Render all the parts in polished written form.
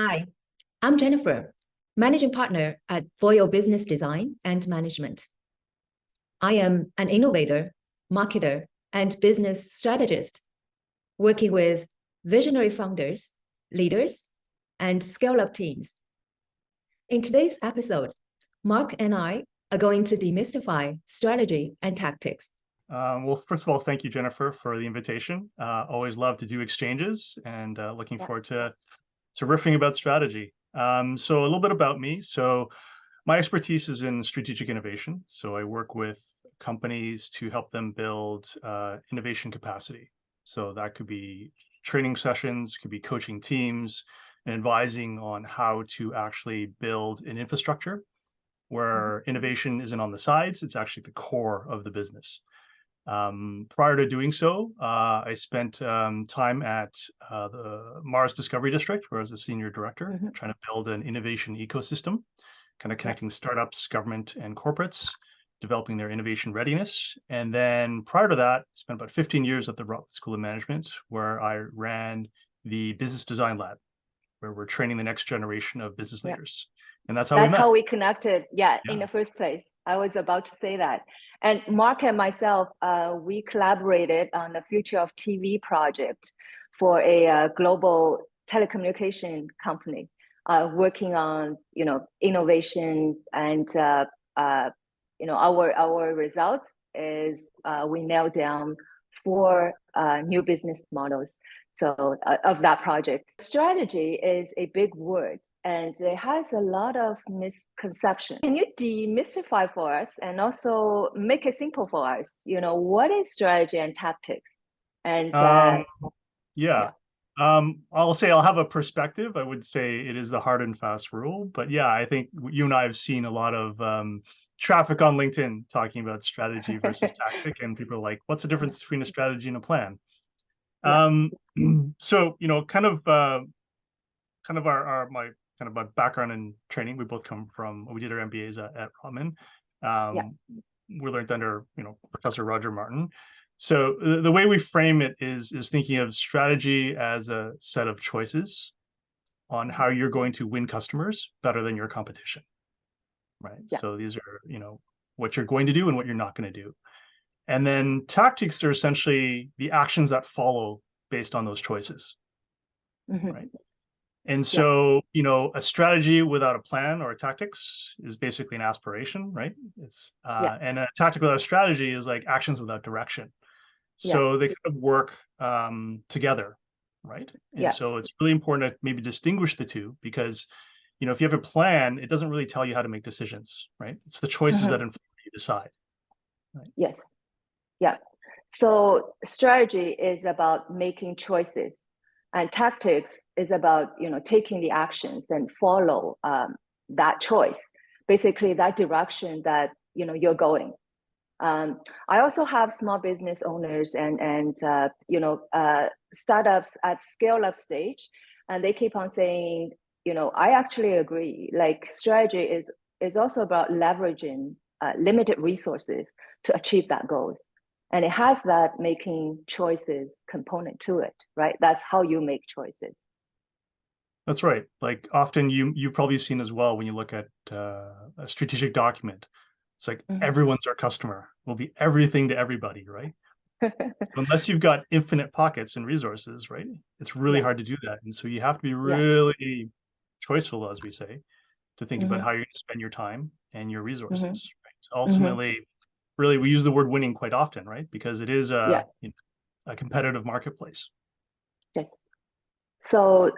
Hi, I'm Jennifer, Managing Partner at Voyo Business Design and Management. I am an innovator, marketer, and business strategist, working with visionary founders, leaders, and scale-up teams. In today's episode, Mark and I are going to demystify strategy and tactics. Well, first of all, thank you, Jennifer, for the invitation. Always love to do exchanges and looking forward to riffing about strategy. So a little bit about me. So my expertise is in strategic innovation. So I work with companies to help them build innovation capacity. So that could be training sessions, could be coaching teams, and advising on how to actually build an infrastructure where innovation isn't on the sides, it's actually the core of the business. Prior to doing so, I spent time at the Mars Discovery District, where I was a senior director, trying to build an innovation ecosystem, kind of connecting startups, government, and corporates, developing their innovation readiness. And then prior to that, I spent about 15 years at the Routledge School of Management, where I ran the business design lab, where we're training the next generation of business leaders. And that's how we met. That's how we connected, in the first place. I was about to say that. And Mark and myself, we collaborated on the Future of TV project for a global telecommunication company, working on, innovation. And, our result is we nailed down 4 new business models. So of that project. Strategy is a big word, and it has a lot of misconception. Can you demystify for us and also make it simple for us? What is strategy and tactics? And I'll say I'll have a perspective. I would say it is the hard and fast rule, but I think you and I have seen a lot of traffic on LinkedIn talking about strategy versus tactic, and people are like, "What's the difference between a strategy and a plan?" So my background and training, we both come from, we did our MBAs at Raman. We learned under Professor Roger Martin. So the way we frame it is thinking of strategy as a set of choices on how you're going to win customers better than your competition, right? So these are what you're going to do and what you're not going to do. And then tactics are essentially the actions that follow based on those choices, right? And so, a strategy without a plan or a tactics is basically an aspiration, right? It's and a tactic without a strategy is like actions without direction. So they kind of work together, right? And so it's really important to maybe distinguish the two, because if you have a plan, it doesn't really tell you how to make decisions, right? It's the choices that inform you decide. Right? Yes. Yeah. So strategy is about making choices, and tactics is about taking the actions and follow that choice, basically that direction that you're going. I also have small business owners and startups at scale up stage, and they keep on saying, I actually agree. Like strategy is also about leveraging limited resources to achieve that goals. And it has that making choices component to it, right? That's how you make choices. That's right. Like often you've probably seen as well when you look at a strategic document, it's like everyone's our customer. We'll be everything to everybody, right? So unless you've got infinite pockets and resources, right? It's really hard to do that. And so you have to be really choiceful, as we say, to think about how you're going to spend your time and your resources. Right? Ultimately, really, we use the word winning quite often, right? Because it is a competitive marketplace. Yes. So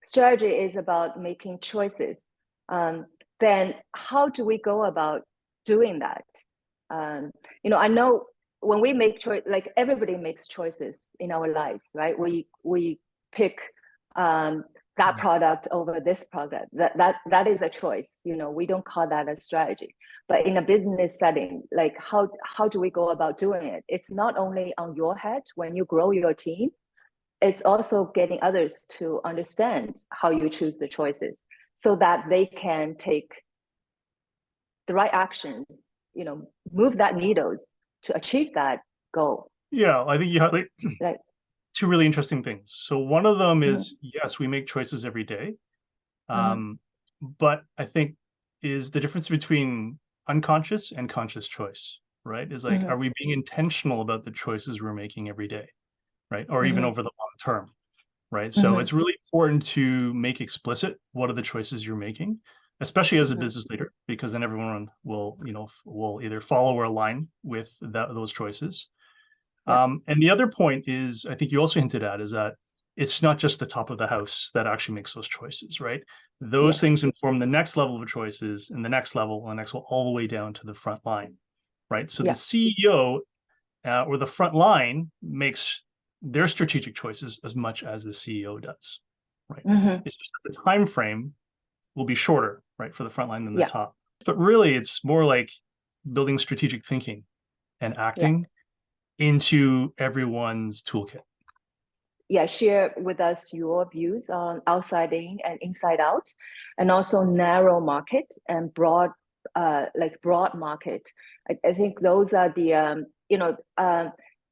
strategy is about making choices. Then how do we go about doing that? I know when we make choice, like everybody makes choices in our lives, right? We pick that product over this product. That is a choice. We don't call that a strategy. But in a business setting, like how do we go about doing it? It's not only on your head when you grow your team, it's also getting others to understand how you choose the choices so that they can take the right actions, move that needles to achieve that goal. Yeah, I think you have two really interesting things. So one of them is, yes, we make choices every day. But I think is the difference between unconscious and conscious choice, right? Is like, are we being intentional about the choices we're making every day, right? Or even over the long term, right? So it's really important to make explicit what are the choices you're making, especially as a business leader, because then everyone will, will either follow or align with those choices. And the other point is, I think you also hinted at, is that it's not just the top of the house that actually makes those choices, right? Those things inform the next level of choices and the next level and the next level, all the way down to the front line, right? So the CEO or the front line makes their strategic choices as much as the CEO does, right? It's just that the time frame will be shorter, right, for the front line than the top. But really, it's more like building strategic thinking and acting into everyone's toolkit. Yeah, share with us your views on outside in and inside out, and also narrow market and broad, broad market. I think those are the,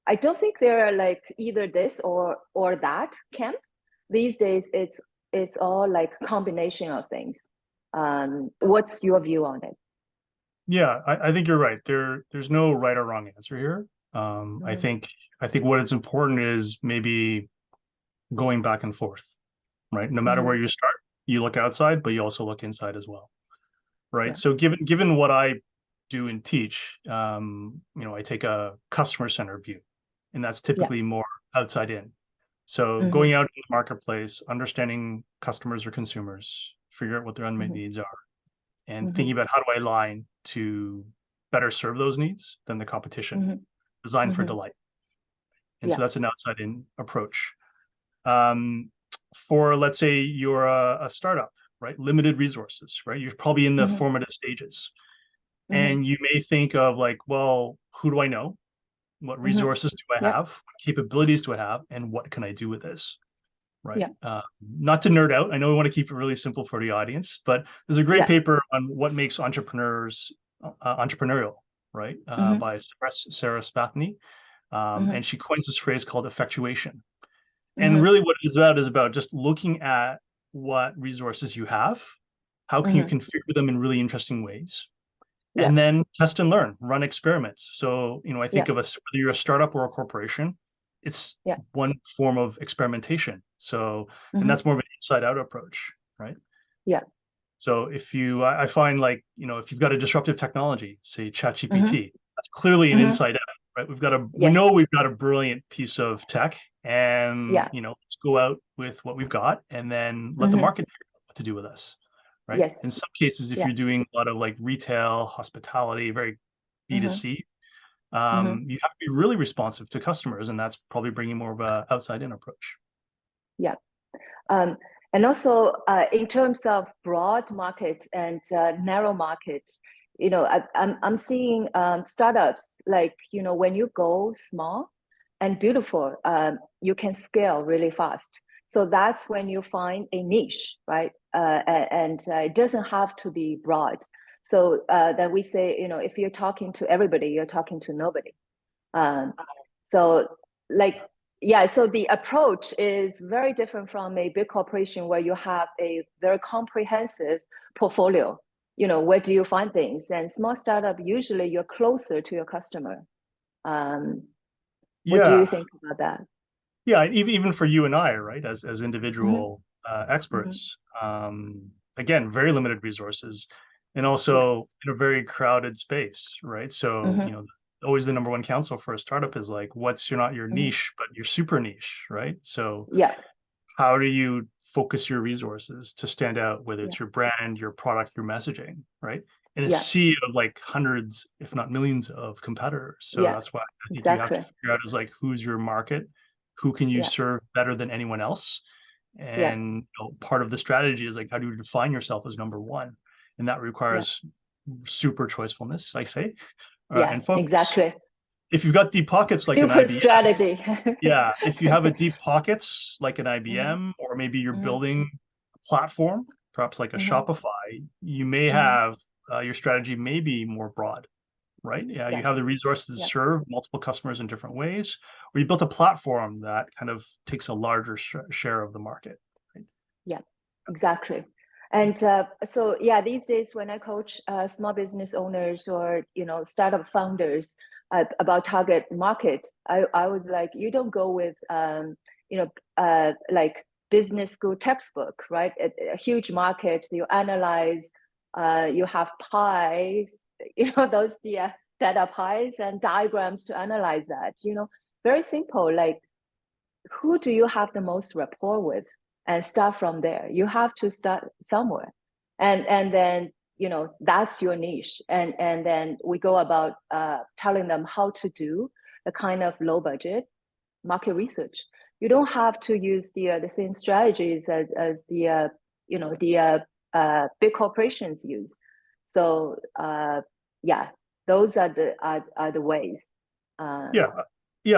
I don't think they're like either this or that camp. These days, it's all like combination of things. What's your view on it? Yeah, I think you're right. There's no right or wrong answer here. I think what is important is maybe going back and forth, right? No matter where you start, you look outside, but you also look inside as well, right? So given what I do and teach, I take a customer-centered view, and that's typically more outside in. So going out in the marketplace, understanding customers or consumers, figure out what their unmet needs are, and thinking about how do I align to better serve those needs than the competition, designed for delight. And so that's an outside-in approach. For, let's say you're a startup, right? Limited resources, right? You're probably in the formative stages. And you may think of like, well, who do I know? What resources do I have? What capabilities do I have? And what can I do with this? Right. Not to nerd out. I know we want to keep it really simple for the audience, but there's a great paper on what makes entrepreneurs entrepreneurial, right? By Sarah Spathny. And she coins this phrase called effectuation. And really what it's about is about just looking at what resources you have, how can you configure them in really interesting ways, and then test and learn, run experiments. So, I think of us, whether you're a startup or a corporation, it's one form of experimentation. So, and that's more of an inside out approach, right? Yeah. So if I find like, if you've got a disruptive technology, say ChatGPT, that's clearly an inside out, right? We know we've got a brilliant piece of tech, and, let's go out with what we've got and then let the market figure out what to do with us, right? In some cases, if you're doing a lot of like retail, hospitality, very B2C, you have to be really responsive to customers, and that's probably bringing more of a outside in approach. Yeah. And also in terms of broad market and narrow market, I'm seeing startups like, when you go small and beautiful, you can scale really fast. So that's when you find a niche, right? And it doesn't have to be broad. So then we say, if you're talking to everybody, you're talking to nobody. So the approach is very different from a big corporation where you have a very comprehensive portfolio. Where do you find things? And small startup, usually you're closer to your customer. What do you think about that? Yeah, even for you and I, right, as individual experts, again, very limited resources, and also in a very crowded space, right? So, always the number one counsel for a startup is like, what's not your niche, but your super niche, right? So how do you focus your resources to stand out, whether it's your brand, your product, your messaging, right? In a sea of like hundreds, if not millions of competitors. So that's why I think you have to figure out is like, who's your market? Who can you serve better than anyone else? And part of the strategy is like, how do you define yourself as number one? And that requires super choicefulness, I say. And focus. Exactly. If you've got deep pockets like super an IBM, strategy. if you have a deep pockets like an IBM, or maybe you're building a platform, perhaps like a Shopify, you may have your strategy may be more broad, right? Yeah, you Yeah. have the resources to Yeah. serve multiple customers in different ways, or you built a platform that kind of takes a larger share of the market. Right? Yeah, exactly. And so, yeah, these days when I coach small business owners or, startup founders about target market, I was like, you don't go with, like business school textbook, right? A huge market, you analyze, you have pies, those data pies and diagrams to analyze that, very simple, like who do you have the most rapport with? And start from there. You have to start somewhere, and then that's your niche, and then we go about telling them how to do the kind of low budget market research. You don't have to use the same strategies as the big corporations use. So yeah, those are the ways. Yeah,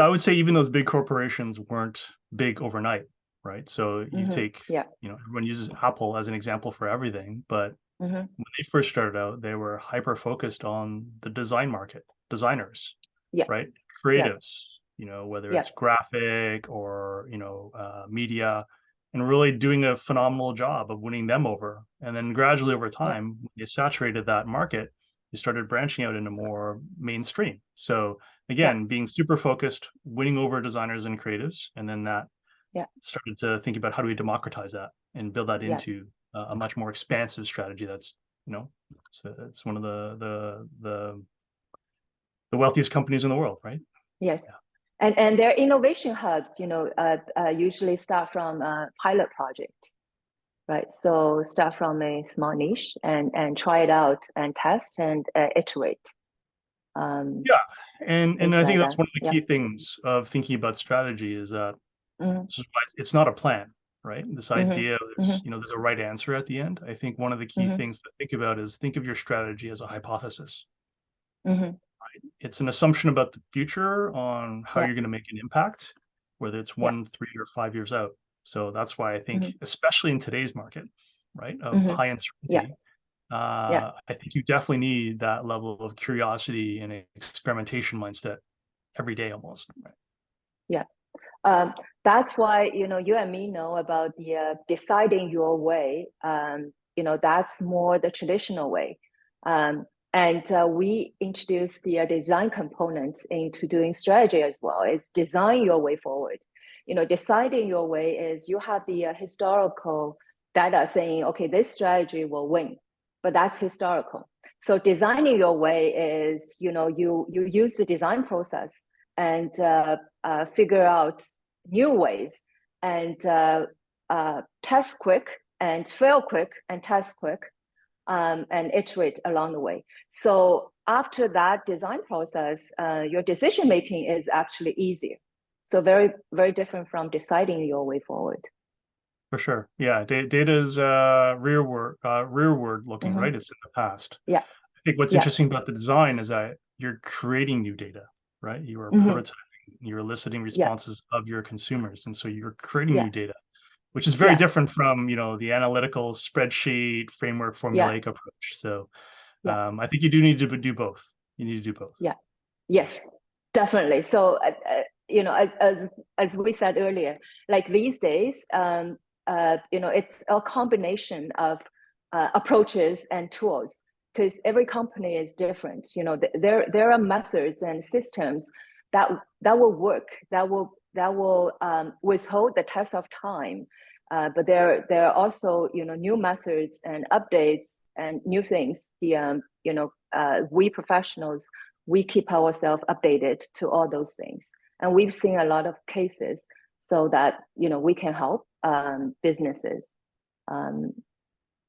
I would say even those big corporations weren't big overnight, right? So you take, Yeah. everyone uses Apple as an example for everything, but when they first started out, they were hyper focused on the design market, designers, Yeah. right? Creatives, whether Yeah. it's graphic or, media, and really doing a phenomenal job of winning them over. And then gradually over time, when you saturated that market, you started branching out into more mainstream. So again, being super focused, winning over designers and creatives, and then that started to think about how do we democratize that and build that into a much more expansive strategy. That's it's one of the wealthiest companies in the world, right? Yes. And their innovation hubs, usually start from a pilot project, right? So start from a small niche and try it out and test and iterate. And I think that's one of the key things of thinking about strategy is that it's not a plan, right? This idea is, there's a right answer at the end. I think one of the key things to think about is think of your strategy as a hypothesis. Right? It's an assumption about the future on how you're going to make an impact, whether it's 1, 3, or 5 years out. So that's why I think, especially in today's market, right, of high uncertainty, I think you definitely need that level of curiosity and experimentation mindset every day almost. Right? Yeah. That's why, you and me know about the deciding your way. That's more the traditional way. And we introduce the design components into doing strategy as well. It's design your way forward. Deciding your way is you have the historical data saying, okay, this strategy will win, but that's historical. So designing your way is, you use the design process and figure out new ways and test quick and fail quick and test quick and iterate along the way. So after that design process, your decision making is actually easier. So very, very different from deciding your way forward. For sure. Yeah. Data is rearward looking, right? It's in the past. Yeah. I think what's interesting about the design is that you're creating new data, right? You are prototyping, you're eliciting responses of your consumers. And so you're creating new data, which is very different from, the analytical spreadsheet framework formulaic approach. So I think you do need to do both. You need to do both. Yeah. Yes, definitely. So, as we said earlier, like these days, it's a combination of approaches and tools because every company is different. There are methods and systems that will work, that will withhold the test of time. But there are also new methods and updates and new things. We professionals, we keep ourselves updated to all those things, and we've seen a lot of cases so that we can help businesses.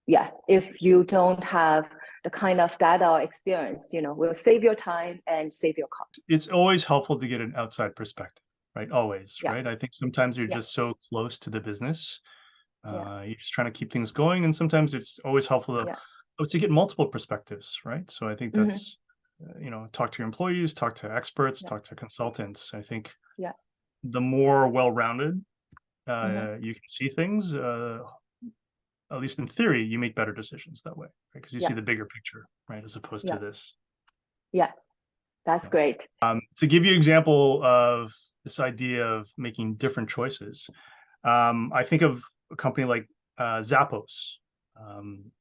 If you don't have the kind of data or experience, we'll save your time and save your cost. It's always helpful to get an outside perspective, right? Always, right? I think sometimes you're just so close to the business. You're just trying to keep things going, and sometimes it's always helpful to get multiple perspectives, right? So I think that's talk to your employees, talk to experts, talk to consultants. I think the more well-rounded you can see things, at least in theory, you make better decisions that way, right? Because you see the bigger picture, right, as opposed to this. Yeah, That's great. To give you an example of this idea of making different choices, I think of a company like Zappos.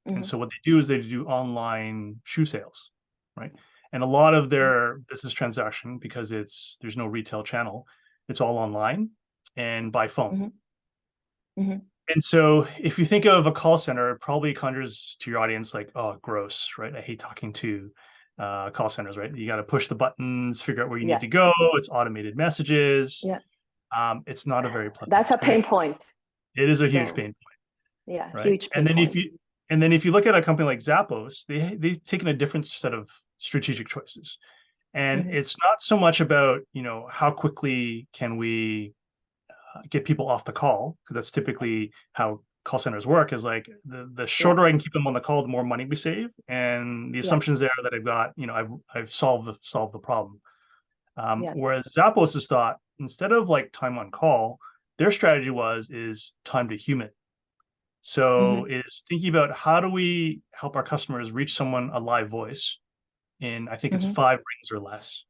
And so what they do is they do online shoe sales, right? And a lot of their business transaction, because there's no retail channel, it's all online and by phone. And so if you think of a call center, it probably conjures to your audience like, oh, gross, right? I hate talking to call centers, right? You got to push the buttons, figure out where you need to go. It's automated messages. It's not a very pleasant That's a experience. pain point. It is a huge pain point. Yeah, right? Huge pain point. And then if you look at a company like Zappos, they've taken a different set of strategic choices. And it's not so much about, how quickly can we get people off the call, because that's typically how call centers work, is like the shorter I can keep them on the call, the more money we save. And the assumptions there that I've got, I've solved the problem. Whereas Zappos has thought, instead of like time on call, their strategy is time to human. So is thinking about how do we help our customers reach someone a live voice in, I think it's 5 rings or less,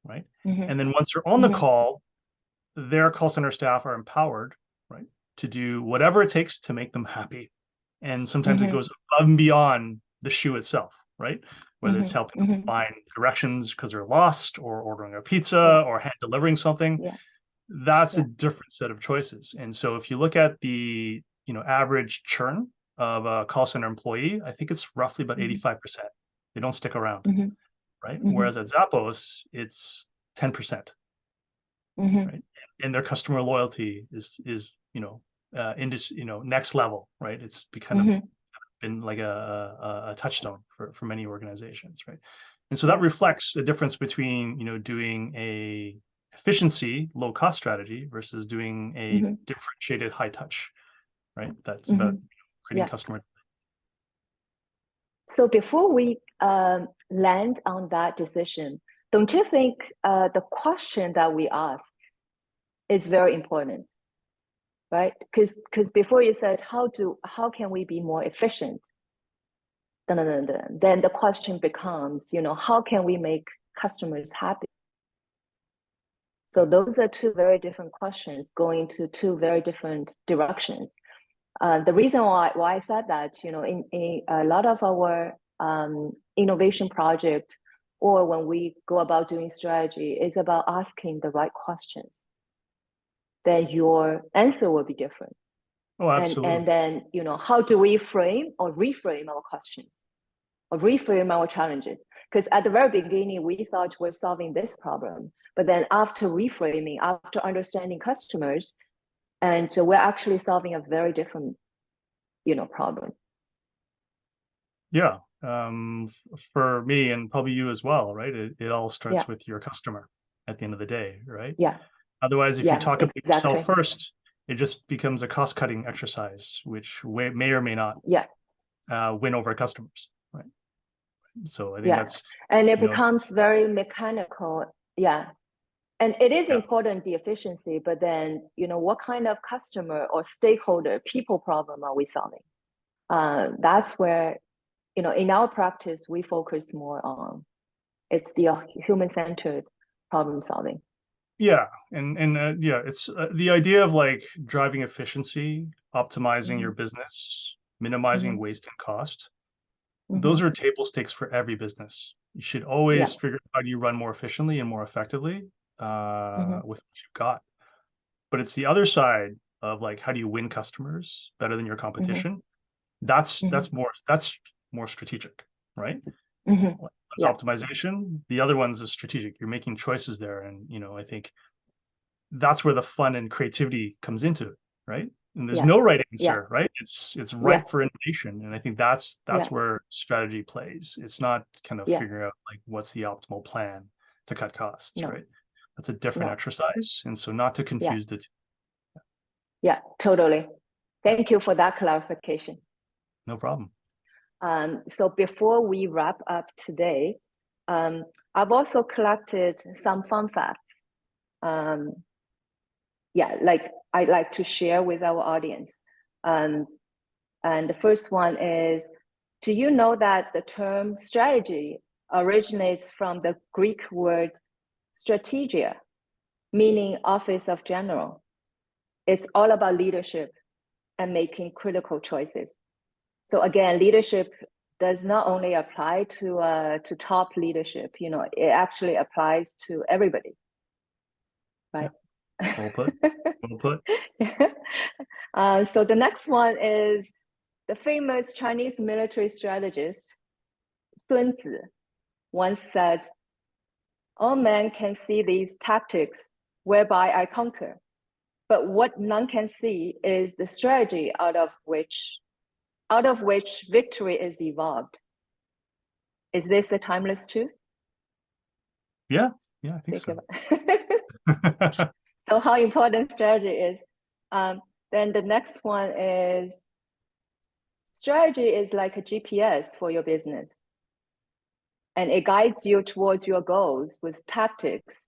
right? And then once they're on the call, their call center staff are empowered, right, to do whatever it takes to make them happy. And sometimes it goes above and beyond the shoe itself, right? Whether it's helping them find directions because they're lost, or ordering a pizza, or hand delivering something. That's a different set of choices. And so if you look at the average churn of a call center employee, I think it's roughly about 85%. They don't stick around, right? Whereas at Zappos, it's 10%, right? And their customer loyalty is next level, right? It's been like a touchstone for many organizations, right? And so that reflects the difference between doing a efficiency low cost strategy versus doing a differentiated high touch, right? That's about creating customer. So before we land on that decision, don't you think the question that we ask is very important, right? Because before you said how can we be more efficient? Then the question becomes, how can we make customers happy? So those are two very different questions going to two very different directions. The reason why I said that, in a lot of our innovation project, or when we go about doing strategy, is about asking the right questions. Then your answer will be different. Oh, absolutely. And then, how do we frame or reframe our questions, or reframe our challenges? Because at the very beginning, we thought we're solving this problem. But then after reframing, after understanding customers, and so we're actually solving a very different, problem. Yeah. For me, and probably you as well, right? It all starts with your customer at the end of the day, right? Yeah. Otherwise, if you talk about yourself first, it just becomes a cost-cutting exercise, which may or may not win over customers, right? So I think that's... And it becomes very mechanical. Yeah. And it is important, the efficiency, but then, what kind of customer or stakeholder, people problem are we solving? That's where, in our practice, we focus more on, it's the human-centered problem solving. Yeah. And it's the idea of like driving efficiency, optimizing your business, minimizing waste and cost. Those are table stakes for every business. You should always figure out how do you run more efficiently and more effectively with what you've got. But it's the other side of like, how do you win customers better than your competition? That's more strategic, right? That's optimization. The other one's a strategic. You're making choices there, and I think that's where the fun and creativity comes into it, right? And there's no right answer, right? It's ripe for innovation, and I think that's where strategy plays. It's not kind of figuring out like what's the optimal plan to cut costs, right? That's a different exercise, and so not to confuse the two. Yeah, totally. Thank you for that clarification. No problem. So before we wrap up today, I've also collected some fun facts. Like I'd like to share with our audience. And the first one is, do you know that the term strategy originates from the Greek word strategia, meaning office of general. It's all about leadership and making critical choices. So again, leadership does not only apply to top leadership, you know, it actually applies to everybody, right? Yeah. Well put. Well put. So the next one is the famous Chinese military strategist Sun Tzu once said, "All men can see these tactics whereby I conquer, but what none can see is the strategy out of which victory is evolved." Is this a timeless truth? Yeah, I think so. So how important strategy is. Then the next one is strategy is like a GPS for your business. And it guides you towards your goals with tactics.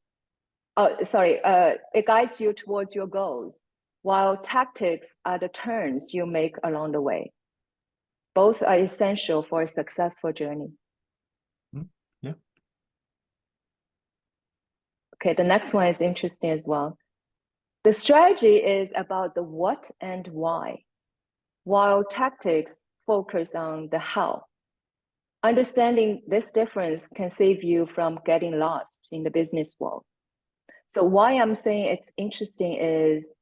It guides you towards your goals, while tactics are the turns you make along the way. Both are essential for a successful journey. Yeah. Okay, the next one is interesting as well. The strategy is about the what and why, while tactics focus on the how. Understanding this difference can save you from getting lost in the business world. So why I'm saying it's interesting is,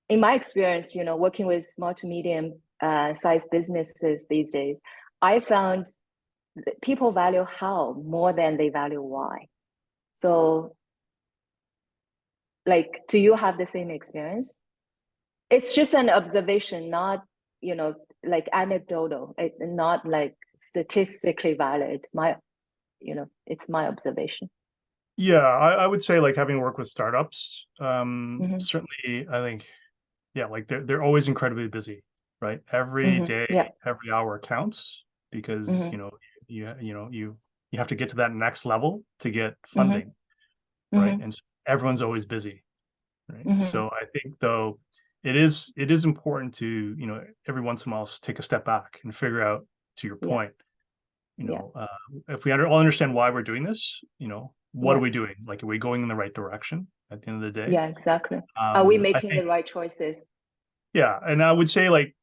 in my experience, you know, working with small to medium sized businesses these days, I found that people value how more than they value why. So, like, do you have the same experience? It's just an observation, not, you know, like anecdotal, not like statistically valid. It's my observation. Yeah, I would say, like, having worked with startups, certainly I think, yeah, like they're always incredibly busy, right? Every day, every hour counts, because you have to get to that next level to get funding, right? And so everyone's always busy, right? So I think, though, it is important to, every once in a while take a step back and figure out, to your point, if we all understand why we're doing this, what are we doing? Like, are we going in the right direction at the end of the day? Yeah, exactly. Are we making the right choices? Yeah, and I would say, like,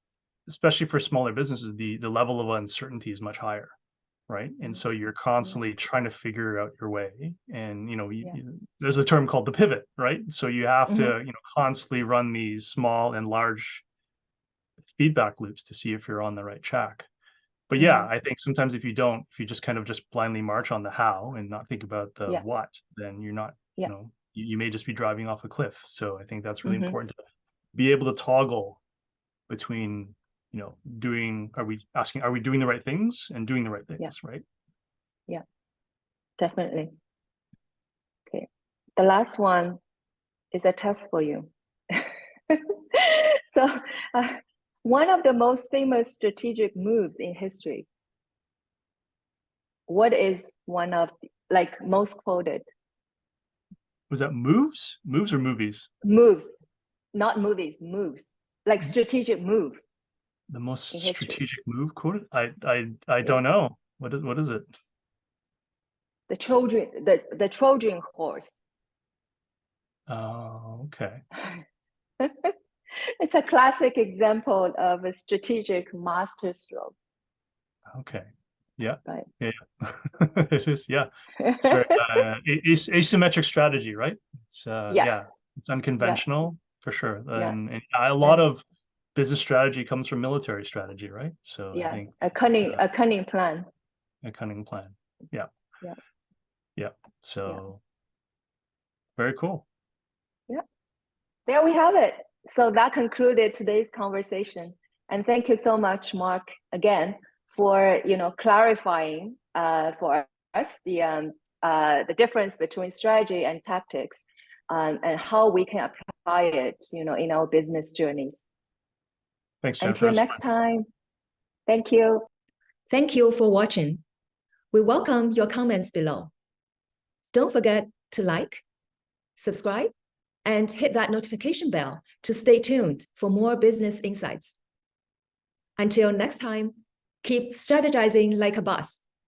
especially for smaller businesses, the level of uncertainty is much higher, right? And so you're constantly trying to figure out your way, and there's a term called the pivot, right? So you have to constantly run these small and large feedback loops to see if you're on the right track. But yeah, I think sometimes if you just kind of just blindly march on the how and not think about the what, then you're not, you may just be driving off a cliff. So I think that's really important to be able to toggle between, are we doing the right things and doing the right things, right? Yeah, definitely. Okay. The last one is a test for you. So one of the most famous strategic moves in history. What is one of most quoted? Was that moves? Moves or movies? Moves, not movies, moves. Like strategic move. The most strategic move quoted? I don't know. What is it? The Trojan horse. Oh, okay. It's a classic example of a strategic master stroke. Okay. Yeah. Right. Yeah. It is. Yeah. So asymmetric strategy, right? It's it's unconventional for sure. And a lot of business strategy comes from military strategy, right? So I think a cunning plan. A cunning plan. Yeah. Yeah. Yeah. So very cool. Yeah. There we have it. So that concluded today's conversation. And thank you so much, Mark, again, for clarifying for us the difference between strategy and tactics, and how we can apply it, in our business journeys. Thanks, Jennifer. Until next time. Thank you. Thank you for watching. We welcome your comments below. Don't forget to like, subscribe, and hit that notification bell to stay tuned for more business insights. Until next time, keep strategizing like a boss.